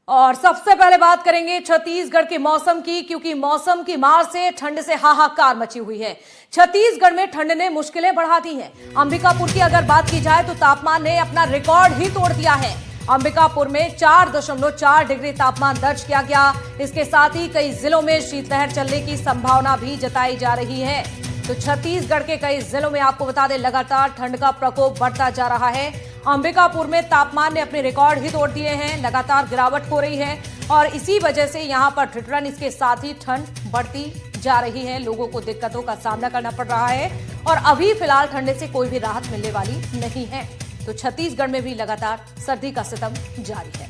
और सबसे पहले बात करेंगे छत्तीसगढ़ के मौसम की, क्योंकि मौसम की मार से ठंड से हाहाकार मची हुई है। छत्तीसगढ़ में ठंड ने मुश्किलें बढ़ा दी हैं। अंबिकापुर की अगर बात की जाए तो तापमान ने अपना रिकॉर्ड ही तोड़ दिया है। अंबिकापुर में 4.4 डिग्री तापमान दर्ज किया गया। इसके साथ ही कई जिलों में शीतलहर चलने की संभावना भी जताई जा रही है। तो छत्तीसगढ़ के कई जिलों में आपको बता दें, लगातार ठंड का प्रकोप बढ़ता जा रहा है। अंबिकापुर में तापमान ने अपने रिकॉर्ड ही तोड़ दिए हैं। लगातार गिरावट हो रही है और इसी वजह से यहां पर ठिठुरन, इसके साथ ही ठंड बढ़ती जा रही है। लोगों को दिक्कतों का सामना करना पड़ रहा है और अभी फिलहाल ठंड से कोई भी राहत मिलने वाली नहीं है। तो छत्तीसगढ़ में भी लगातार सर्दी का सितम जारी है।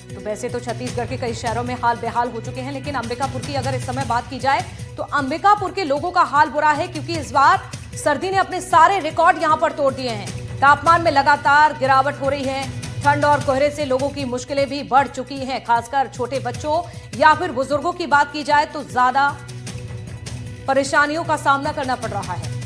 तो वैसे तो छत्तीसगढ़ के कई शहरों में हाल बेहाल हो चुके हैं, लेकिन अंबिकापुर की अगर इस समय बात की जाए तो अंबिकापुर के लोगों का हाल बुरा है, क्योंकि इस बार सर्दी ने अपने सारे रिकॉर्ड यहां पर तोड़ दिए हैं। तापमान में लगातार गिरावट हो रही है। ठंड और कोहरे से लोगों की मुश्किलें भी बढ़ चुकी हैं। खासकर छोटे बच्चों या फिर बुजुर्गों की बात की जाए तो ज्यादा परेशानियों का सामना करना पड़ रहा है।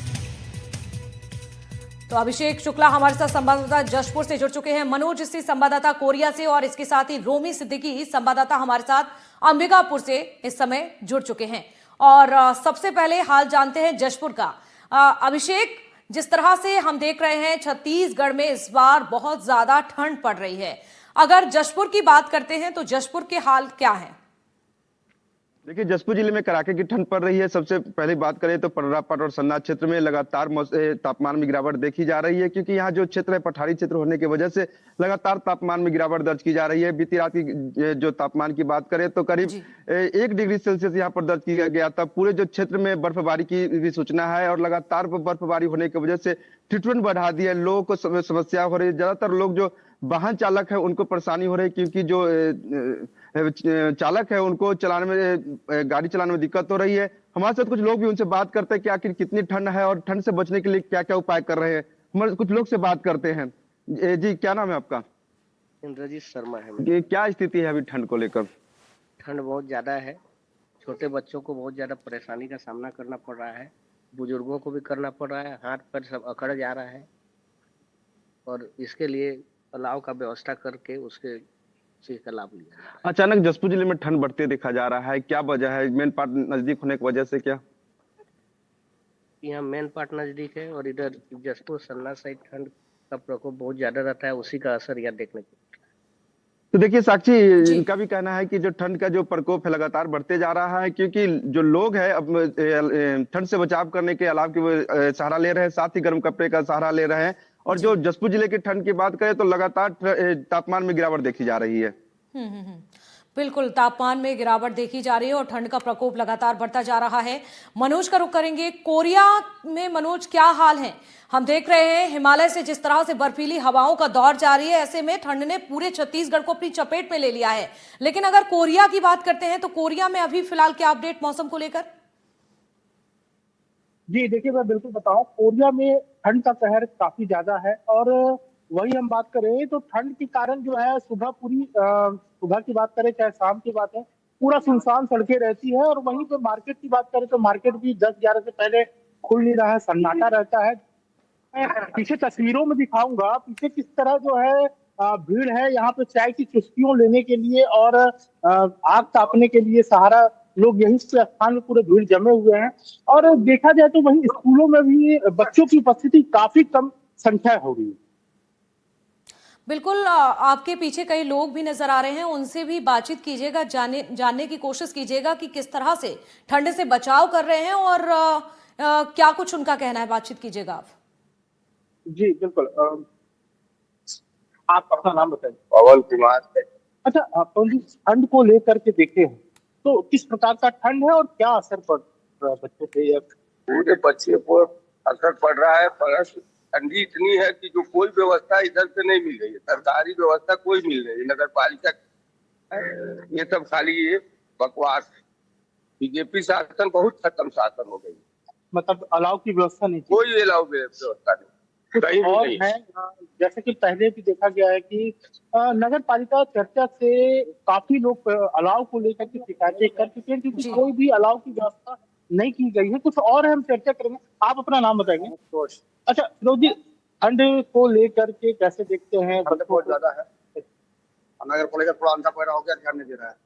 तो अभिषेक शुक्ला हमारे साथ संवाददाता जशपुर से जुड़ चुके हैं, मनोज इसी संवाददाता कोरिया से, और इसके साथ ही रोमी सिद्दीकी संवाददाता हमारे साथ अंबिकापुर से इस समय जुड़ चुके हैं। और सबसे पहले हाल जानते हैं जशपुर का। अभिषेक, जिस तरह से हम देख रहे हैं छत्तीसगढ़ में इस बार बहुत ज्यादा ठंड पड़ रही है। अगर जशपुर की बात करते हैं तो जशपुर के हाल क्या है? देखिए, जशपुर जिले में कड़ाके की ठंड पड़ रही है। सबसे पहले बात करें तो पर्रापट और सन्ना क्षेत्र में लगातार तापमान में गिरावट देखी जा रही है, क्योंकि यहाँ जो क्षेत्र है पठारी क्षेत्र होने की वजह से लगातार तापमान में गिरावट दर्ज की जा रही है। बीती रात की जो तापमान की बात करें तो करीब 1 डिग्री सेल्सियस यहाँ पर दर्ज किया गया था। पूरे जो क्षेत्र में बर्फबारी की भी सूचना है और लगातार बर्फबारी होने की वजह से ठिठुरन बढ़ा दी है। लोगों को समस्या हो रही है। ज्यादातर लोग जो वाहन चालक है उनको परेशानी हो रही है, क्योंकि जो चालक है उनको चलाने में, गाड़ी चलाने में दिक्कत हो रही है। हमारे साथ कुछ लोग भी, उनसे बात करते हैं कि आखिर कितनी ठंड है और ठंड से बचने के लिए क्या क्या उपाय कर रहे हैं। हमारे कुछ लोग से बात करते हैं। जी, क्या नाम है आपका? इंद्रजीत शर्मा है। ये क्या स्थिति है अभी ठंड को लेकर? ठंड बहुत ज्यादा है। छोटे बच्चों को बहुत ज्यादा परेशानी का सामना करना पड़ रहा है। बुजुर्गों को भी करना पड़ रहा है। हाथ पैर सब अकड़ जा रहा है और इसके लिए अलाव का व्यवस्था करके उसके चीज का लाभ लिया। अचानक जशपुर जिले में ठंड बढ़ते देखा जा रहा है, क्या वजह है? मेन पार्ट नजदीक होने की वजह से क्या? यहाँ मेन पार्ट नजदीक है और इधर जशपुर सन्ना साइड ठंड का प्रकोप बहुत ज्यादा रहता है। उसी का असर यहाँ देखने को। तो देखिए साक्षी, इनका भी कहना है कि जो ठंड का जो प्रकोप है लगातार बढ़ते जा रहा है, क्योंकि जो लोग हैं अब ठंड से बचाव करने के अलावा कि वो सहारा ले रहे हैं, साथ ही गर्म कपड़े का सहारा ले रहे हैं। और जो जशपुर जिले की ठंड की बात करें तो लगातार तापमान में गिरावट देखी जा रही है। बिल्कुल, तापमान में गिरावट देखी जा रही है और ठंड का प्रकोप लगातार बढ़ता जा रहा है। मनोज का रुख करेंगे कोरिया में। मनोज, क्या हाल है? हम देख रहे हैं हिमालय से जिस तरह से बर्फीली हवाओं का दौर जारी है, ऐसे में ठंड ने पूरे छत्तीसगढ़ को अपनी चपेट में ले लिया है। लेकिन अगर कोरिया की बात करते हैं तो कोरिया में अभी फिलहाल क्या अपडेट मौसम को लेकर? जी देखिए, मैं बिल्कुल बताऊं, कोरिया में ठंड का कहर काफी ज्यादा है। और वही हम बात करें तो ठंड के कारण जो है सुबह की बात करें चाहे शाम की बात है, पूरा सुनसान सड़कें रहती है। और वहीं पे मार्केट की बात करें तो मार्केट भी 10-11 से पहले खुल नहीं रहा है, सन्नाटा रहता है। पीछे तस्वीरों में दिखाऊंगा पीछे किस तरह जो है भीड़ है यहाँ पे चाय की चुस्कियों लेने के लिए और आग तापने के लिए। सहारा लोग यही स्थान में पूरे भीड़ जमे हुए हैं। और देखा जाए तो वहीं स्कूलों में भी बच्चों की उपस्थिति काफी कम संख्या हो रही है। बिल्कुल, आपके पीछे कई लोग भी नजर आ रहे हैं, उनसे भी बातचीत कीजिएगा, जानने की कोशिश कीजिएगा कि किस तरह से ठंड से बचाव कर रहे हैं और क्या कुछ उनका कहना है। बातचीत कीजिएगा आप। जी बिल्कुल। आप अपना नाम बताइए। पवन कुमार। अच्छा, पवन जी, ठंड को लेकर के देखे हैं तो किस प्रकार का ठंड है और क्या असर पड़ रहा है बच्चों पे? पूरे बच्चे को असर पड़ रहा है। परस ठंडी इतनी है कि जो कोई व्यवस्था इधर से नहीं मिल रही है। सरकारी व्यवस्था कोई मिल रही है, नगर पालिका, ये सब खाली ये बकवास है। बीजेपी शासन बहुत खत्म शासन हो गई। मतलब अलाव की व्यवस्था नहीं, कोई अलाव व्यवस्था नहीं। कुछ और है जैसे कि पहले भी देखा गया है कि नगर पालिका चर्चा से काफी लोग अलाव को लेकर के शिकायतें कर चुके हैं, क्योंकि कोई भी अलाव की व्यवस्था नहीं की गई है। कुछ और है, हम चर्चा करेंगे। आप अपना नाम बताएंगे। अच्छा फिरोज जी, ठंड को लेकर के कैसे देखते हैं? बहुत ज्यादा है। नगर पालिका थोड़ा अंधा पैदा हो गया, ध्यान नहीं दे रहा है।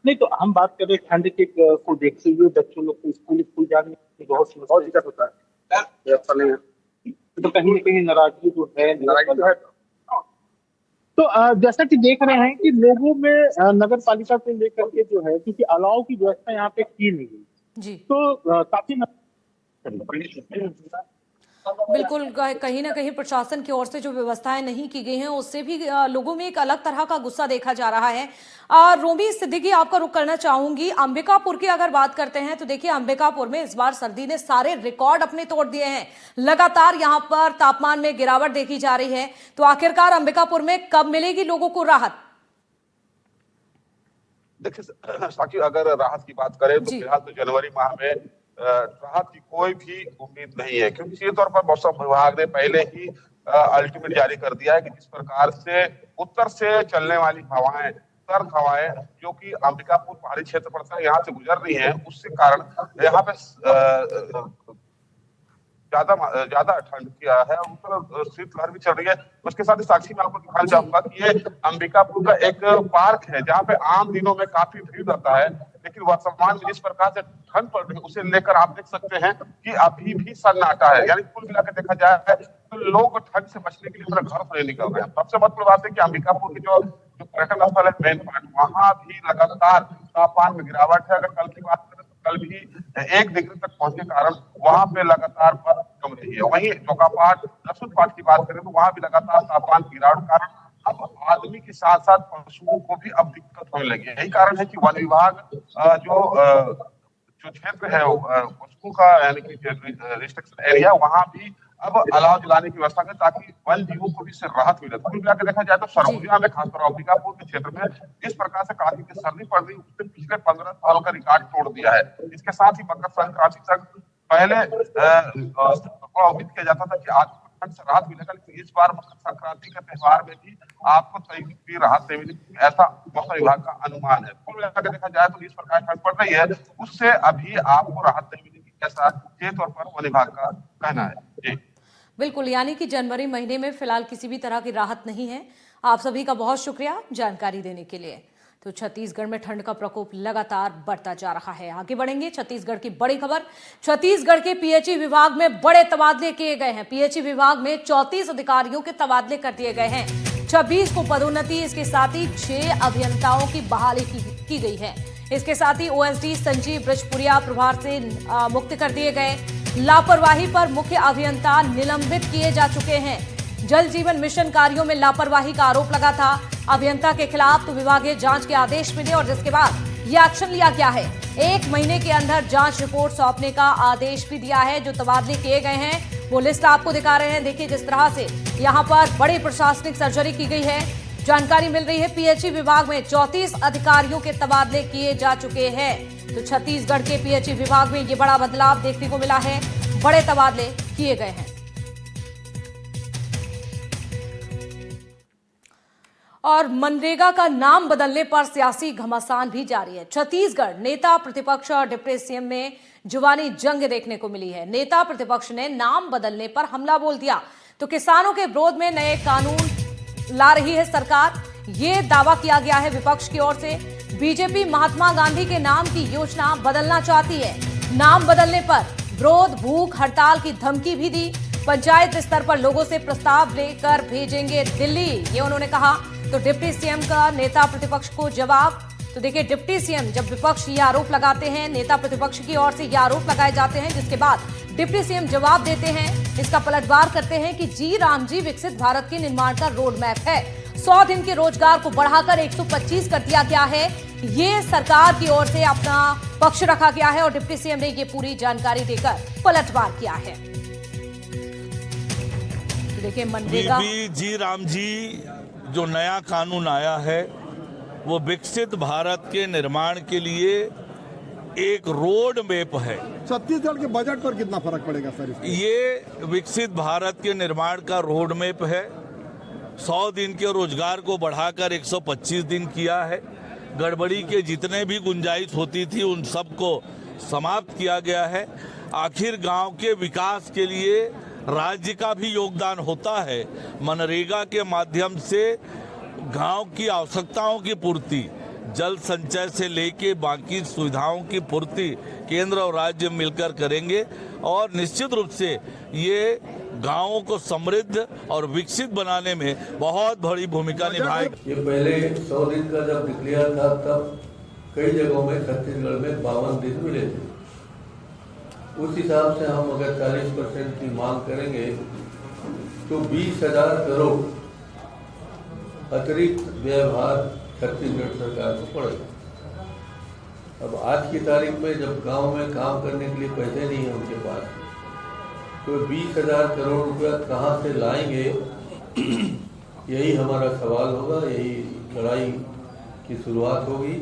नहीं तो हम बात कर रहे हैं ठंड के को देखते हुए बच्चों लोग को स्कूल जाने में बहुत बहुत दिक्कत होता है, व्यवस्था नहीं है। तो कहीं न कहीं नाराजगी जो है नाराजगी तो है। तो जैसा कि देख रहे हैं कि लोगों में नगर पालिका को लेकर के जो है, क्योंकि अलाव की व्यवस्था यहाँ पे की नहीं गई, जी तो काफी बिल्कुल, कहीं ना कहीं प्रशासन की ओर से जो व्यवस्थाएं नहीं की गई हैं उससे भी लोगों में एक अलग तरह का गुस्सा देखा जा रहा है। रोमी सिद्दीकी, आपका रुख करना चाहूंगी। अंबिकापुर की अगर बात करते हैं तो देखिए, अंबिकापुर में इस बार सर्दी ने सारे रिकॉर्ड अपने तोड़ दिए हैं। लगातार यहां पर तापमान में गिरावट देखी जा रही है। तो आखिरकार अंबिकापुर में कब मिलेगी लोगों को राहत? देखिए साक्षी, अगर राहत की बात करें तो फिलहाल तो जनवरी माह में राहत की कोई भी उम्मीद नहीं है, क्योंकि सीधे तौर पर मौसम विभाग ने पहले ही अल्टीमेट जारी कर दिया है कि जिस प्रकार से उत्तर से चलने वाली हवाएं, सर्द हवाएं जो कि अंबिकापुर पहाड़ी क्षेत्र पड़ता है यहाँ से गुजर रही हैं, उसके कारण यहाँ पे ज्यादा ठंड किया है। ऊपर शीतलहर भी चल रही है। उसके साथ ही साक्षी में आपको दिखाना चाहूंगा कि ये अंबिकापुर का एक पार्क है जहाँ पे आम दिनों में काफी भीड़ रहता है, लेकिन वर्तमान में जिस प्रकार से ठंड पड़ रही है उसे लेकर आप देख सकते हैं कि अभी भी सन्नाटा है। यानी कुल मिलाकर देखा जाए तो लोग ठंड से बचने के लिए अपने घर से निकल रहे हैं। सबसे महत्वपूर्ण बात है कि अंबिकापुर की जो पर्यटन स्थल है मेन पॉइंट, वहां भी लगातार तापमान में गिरावट है। अगर कल की बात करें तो कल भी 1 डिग्री तक पहुंचने के कारण वहां पे लगातार बर्फ जम रही है। वहीं जोकापाट, दक्षिण पाट की बात करें तो वहां भी लगातार तापमान की गिरावट कारण अब आदमी के साथ साथ पशुओं को भी अब दिक्कत होने लगी है। यही कारण है कि वन विभाग जो क्षेत्र है पशुओं का यानी कि रिस्ट्रिक्शन एरिया, वहां भी अब अलाव जलाने की व्यवस्था करें ताकि वन जीवों को भी इससे राहत मिले। कुल मिलाकर देखा जाए तो सरगुजा में, खासकर अंबिकापुर के क्षेत्र में जिस प्रकार से काफी की सर्दी पड़ रही है उसने पिछले 15 सालों का रिकॉर्ड तोड़ दिया है। इसके साथ ही मकर संक्रांति तक पहले उम्मीद किया जाता था कि आज ठंड से राहत मिलेगा, लेकिन इस बार मकर संक्रांति के त्योहार में भी आपको कोई राहत नहीं मिली, ऐसा मौसम विभाग का अनुमान है। कुल मिलाकर देखा जाए तो जिस प्रकार ठंड पड़ रही है उससे अभी आपको राहत नहीं मिलेगी, ऐसा सीधे तौर पर वन विभाग का कहना है। जी बिल्कुल, यानी कि जनवरी महीने में फिलहाल किसी भी तरह की राहत नहीं है। आप सभी का बहुत शुक्रिया जानकारी देने के लिए। तो छत्तीसगढ़ में ठंड का प्रकोप लगातार बढ़ता जा रहा है। आगे बढ़ेंगे, छत्तीसगढ़ की बड़ी खबर। छत्तीसगढ़ के पीएचई विभाग में बड़े तबादले किए गए हैं। पीएचई विभाग में 34 अधिकारियों के तबादले कर दिए गए हैं। 26 को पदोन्नति, इसके साथ ही 6 अभियंताओं की बहाली की गई है। इसके साथ ही ओएसडी संजीव ब्रजपुरिया प्रभार से मुक्त कर दिए गए। लापरवाही पर मुख्य अभियंता निलंबित किए जा चुके हैं। जल जीवन मिशन कार्यों में लापरवाही का आरोप लगा था अभियंता के खिलाफ, तो विभागीय जांच के आदेश मिले और जिसके बाद यह एक्शन लिया गया है। 1 महीने के अंदर जांच रिपोर्ट सौंपने का आदेश भी दिया है। जो तबादले किए गए हैं वो लिस्ट आपको दिखा रहे हैं। देखिए जिस तरह से यहाँ पर बड़ी प्रशासनिक सर्जरी की गई है। जानकारी मिल रही है पीएचई विभाग में 34 अधिकारियों के तबादले किए जा चुके हैं। तो छत्तीसगढ़ के पीएचई विभाग में ये बड़ा बदलाव देखने को मिला है, बड़े तबादले किए गए हैं। और मनरेगा का नाम बदलने पर सियासी घमासान भी जारी है। छत्तीसगढ़ नेता प्रतिपक्ष और डिप्टी सीएम में जुबानी जंग देखने को मिली है। नेता प्रतिपक्ष ने नाम बदलने पर हमला बोल दिया, तो किसानों के विरोध में नए कानून ला रही है सरकार, ये दावा किया गया है विपक्ष की ओर से। बीजेपी महात्मा गांधी के नाम की योजना बदलना चाहती है। नाम बदलने पर विरोध, भूख हड़ताल की धमकी भी दी। पंचायत स्तर पर लोगों से प्रस्ताव लेकर भेजेंगे दिल्ली, ये उन्होंने कहा। तो डिप्टी सीएम का नेता प्रतिपक्ष को जवाब। तो देखिए, डिप्टी सीएम जब विपक्ष ये आरोप लगाते हैं, नेता प्रतिपक्ष की ओर से ये आरोप लगाए जाते हैं, जिसके बाद डिप्टी सीएम जवाब देते हैं, इसका पलटवार करते हैं कि जी राम जी विकसित भारत के निर्माण का रोड मैप है। 100 दिन के रोजगार को बढ़ाकर 125 कर दिया गया है। ये सरकार की ओर से अपना पक्ष रखा गया है और डिप्टी सीएम ने ये पूरी जानकारी देकर पलटवार किया है। तो देखिए, मनरेगा जी राम जी जो नया कानून आया है वो विकसित भारत के निर्माण के लिए एक रोड मैप है। छत्तीसगढ़ के बजट पर कितना फर्क पड़ेगा सर? ये विकसित भारत के निर्माण का रोड मैप है। 100 दिन के रोजगार को बढ़ाकर 125 दिन किया है। गड़बड़ी के जितने भी गुंजाइश होती थी उन सबको समाप्त किया गया है। आखिर गांव के विकास के लिए राज्य का भी योगदान होता है। मनरेगा के माध्यम से गांव की आवश्यकताओं की पूर्ति, जल संचय से लेके बाकी सुविधाओं की पूर्ति केंद्र और राज्य मिलकर करेंगे और निश्चित रूप से ये गांवों को समृद्ध और विकसित बनाने में बहुत बड़ी भूमिका निभाएगा। ये पहले 100 दिन का जब डिक्लेयर था तब कई जगहों में छत्तीसगढ़ में 52 दिन मिले थे। उस हिसाब से हम अगर 40% की मांग करेंगे तो 20,000 करोड़ अतिरिक्त व्यवहार छत्तीसगढ़ सरकार को पड़ेगा। अब आज की तारीख में जब गांव में काम करने के लिए पैसे नहीं है उनके पास, तो 20,000 करोड़ रुपया कहाँ से लाएंगे, यही हमारा सवाल होगा, यही लड़ाई की शुरुआत होगी।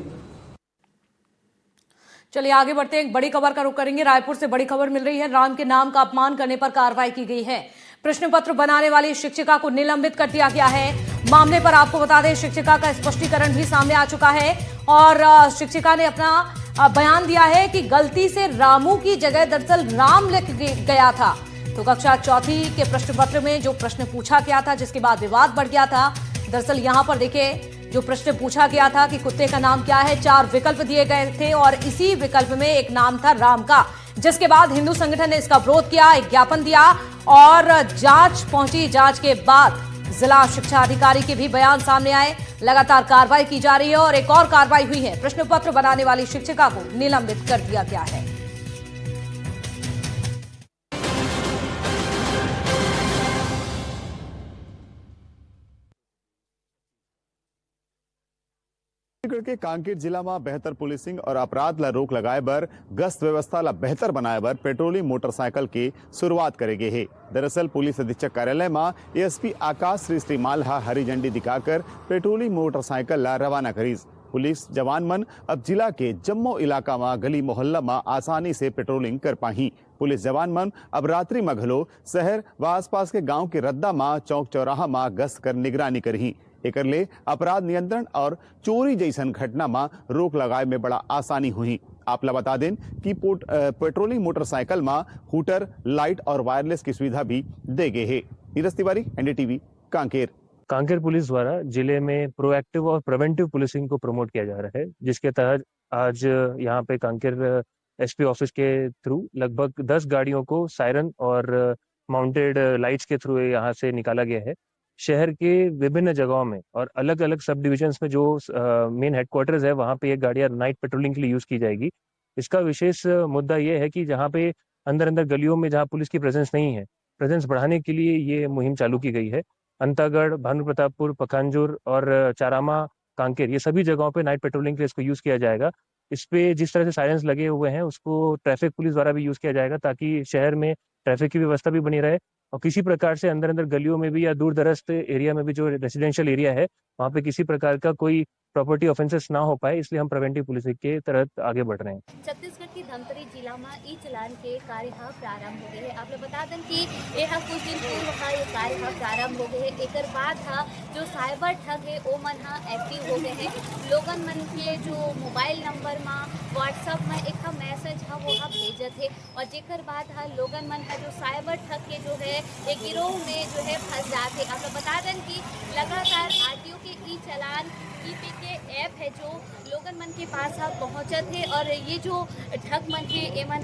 चलिए आगे बढ़ते हैं, एक बड़ी खबर का रुख करेंगे। रायपुर से बड़ी खबर मिल रही है। राम के नाम का अपमान करने पर कार्रवाई की गई है। प्रश्न पत्र बनाने वाली शिक्षिका को निलंबित कर दिया गया है। मामले पर आपको बता दें, शिक्षिका का स्पष्टीकरण भी सामने आ चुका है और शिक्षिका ने अपना बयान दिया है कि गलती से रामू की जगह दरअसल राम लिख गया था। तो कक्षा चौथी के प्रश्न पत्र में जो प्रश्न पूछा गया था, जिसके बाद विवाद बढ़ गया था, दरअसल यहाँ पर देखिए जो प्रश्न पूछा गया था कि कुत्ते का नाम क्या है, 4 विकल्प दिए गए थे और इसी विकल्प में एक नाम था राम का, जिसके बाद हिंदू संगठन ने इसका विरोध किया, एक ज्ञापन दिया और जांच पहुंची। जांच के बाद जिला शिक्षा अधिकारी के भी बयान सामने आए। लगातार कार्रवाई की जा रही है और एक और कार्रवाई हुई है। प्रश्न पत्र बनाने वाली शिक्षिका को निलंबित कर दिया गया है। छत्तीसगढ़ के कांकेर जिला में बेहतर पुलिसिंग और अपराध ला रोक लगाए बर गश्त व्यवस्था ला बेहतर बनाए बर पेट्रोलिंग मोटरसाइकिल की शुरुआत करेगे है। दरअसल पुलिस अधीक्षक कार्यालय में एएसपी आकाश श्री मालहा हरी झंडी दिखाकर पेट्रोलिंग मोटरसाइकिल ला रवाना करीज। पुलिस जवान मन अब जिला के जम्मो इलाका में गली मोहल्ला में आसानी से पेट्रोलिंग कर पाही। पुलिस जवान मन अब रात्रि में घलो शहर व आसपास के गांव के रद्दा में चौक चौराहा में गश्त कर निगरानी करही। एकर ले अपराध नियंत्रण और चोरी जैसन घटना में रोक लगाए में बड़ा आसानी हुई। आप ला बता दें कि पेट्रोलिंग मोटरसाइकिल में हूटर, लाइट और वायरलेस की सुविधा भी दे गए है। नीरज तिवारी, एनडीटीवी, कांकेर। कांकेर पुलिस द्वारा जिले में प्रोएक्टिव और प्रिवेंटिव पुलिसिंग को प्रमोट किया जा रहा है, जिसके तहत आज यहाँ पे कांकेर एसपी ऑफिस के थ्रू लगभग 10 गाड़ियों को सायरन और माउंटेड लाइट्स के थ्रू यहाँ से निकाला गया है। शहर के विभिन्न जगहों में और अलग अलग सब डिविजन्स में जो मेन हेडक्वार्टर्स है, वहाँ पे ये गाड़ियाँ नाइट पेट्रोलिंग के लिए यूज की जाएगी। इसका विशेष मुद्दा ये है कि जहाँ पे अंदर गलियों में जहाँ पुलिस की प्रेजेंस नहीं है, प्रेजेंस बढ़ाने के लिए ये मुहिम चालू की गई है। अंतागढ़, भानु प्रतापपुर, पखानजोर और चारामा, कांकेर, ये सभी जगहों पे नाइट पेट्रोलिंग के लिए इसको यूज किया जाएगा। इस पे जिस तरह से साइरेंस लगे हुए हैं उसको ट्रैफिक पुलिस द्वारा भी यूज किया जाएगा, ताकि शहर में ट्रैफिक की व्यवस्था भी बनी रहे और किसी प्रकार से अंदर गलियों में भी या दूर दराज एरिया में भी जो रेजिडेंशियल एरिया है वहाँ पे किसी प्रकार का कोई प्रॉपर्टी ऑफेंसेस ना हो पाए, इसलिए हम प्रिवेंटिव पुलिसिंग के तहत आगे बढ़ रहे हैं। छत्तीसगढ़ की धमतरी जिला में ई चलान के कार्य प्रारंभ हो गए है। आप लोग बता दें कि यह कुछ दिन पूर्व ये कार्य प्रारंभ हो गए है। एक बाद जो साइबर ठग है वो मन एक्टिव हो गए हैं। लोगन मन के जो मोबाइल नंबर में व्हाट्सएप में एक मैसेज है वो भेजत है और जेकर बाद लोगन मन जो साइबर ठग के जो है एक गिरोह में जो है फंस जाते। आप लोग बता दें कि लगातार आरटीओ के ई चलान के ऐप है जो लोगन मन के पास पहुँचत है और ये जो ठग मन है ये मन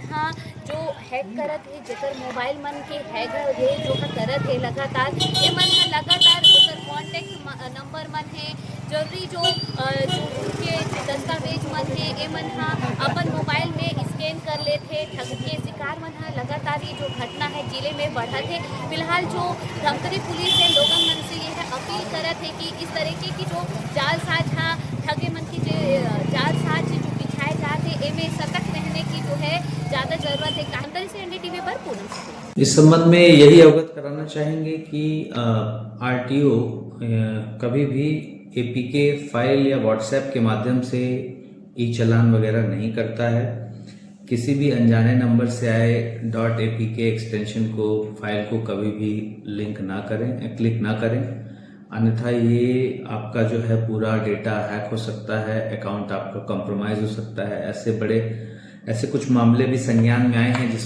जो हैक करत है, जेकर मोबाइल मन के हैकर है जो करत है लगातार, ये मन लगातार ओकर कॉन्टेक्ट नंबर मन है, जरूरी जो उनके दस्तावेज मन है ये मन अपन मोबाइल में स्कैन कर लेते। ठग के शिकार मन लगातार ये जो घटना है जिले में बढ़त है। फिलहाल जो धमतरी पुलिस है लोगन मन से ये अपील करत है कि इस तरीके की जो जालसाज ठगे मन की जालसाज जो बिछाए जाते हैं इनमें सतर्क रहने की जो है ज़्यादा जरूरत है। कांकेर से एनडीटीवी पर पूनम। इस संबंध में यही अवगत कराना चाहेंगे कि आरटीओ कभी भी एपीके फाइल या व्हाट्सएप के माध्यम से ई चलान वगैरह नहीं करता है। किसी भी अनजाने नंबर से आए .apk एक्सटेंशन को, फाइल को कभी भी लिंक ना करें, क्लिक ना करें, अन्यथा ये आपका जो है पूरा डेटा हैक हो सकता है, अकाउंट आपका कॉम्प्रोमाइज हो सकता है। ऐसे कुछ मामले भी संज्ञान में आए हैं जिस